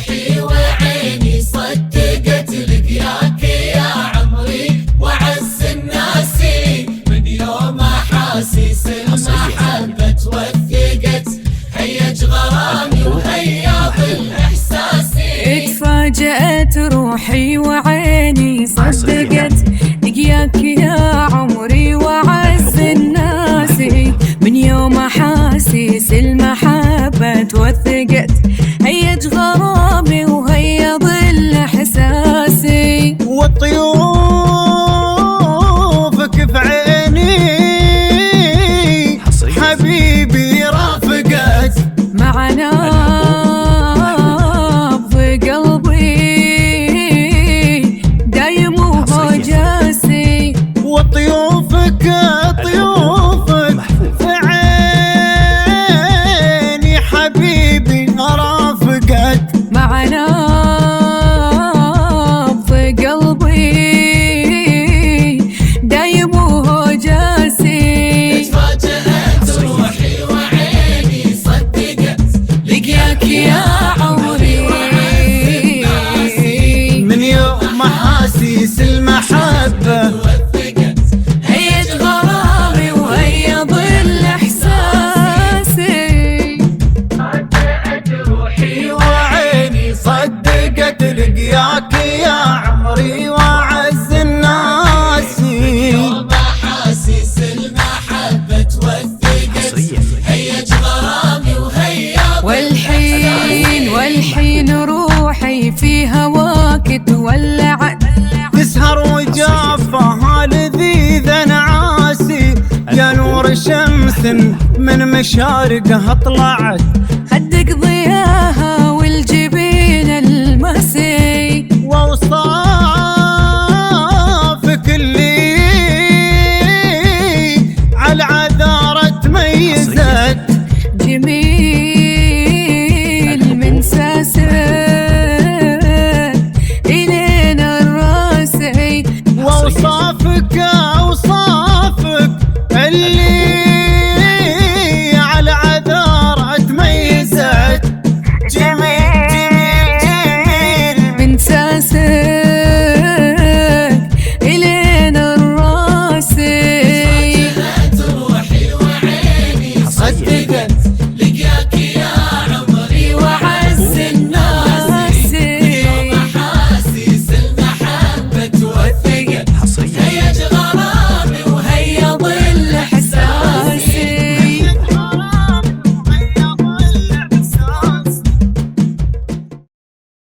روحي وعيني صدقت لقياك يا عمري وعز الناس، من يوم احاسيس المحبة توثقت هيج غرامي وهياض الاحساس. اتفاجأت روحي وعيني صدقت لقياك يا عمري وعز الناس، من يوم احاسيس المحبة توثقت هيج غرامي وهيض الاحساس. وطيوفك في عيني حبيبي رافقت معنا بقلبي دايم وهجاسي. وطيوفك في عيني حبيبي رافقت معنا بقلبي دايم وهجاسي. اتفاجأت روحي وعيني صدقت لقياك يا عمري من يوم احاسيس المحبة توثقت هيج غرامي وهيض الاحساس. اتفاجأت روحي وعيني صدقت لقياك يا عمري وعز الناس. يوم احاسيس المحبة توثقت هيج غرامي وهياض والحين روحي في هواك تولعت، تسهر وجافها لذيذ نعاسي، يا نور شمس من مشارقها طلعت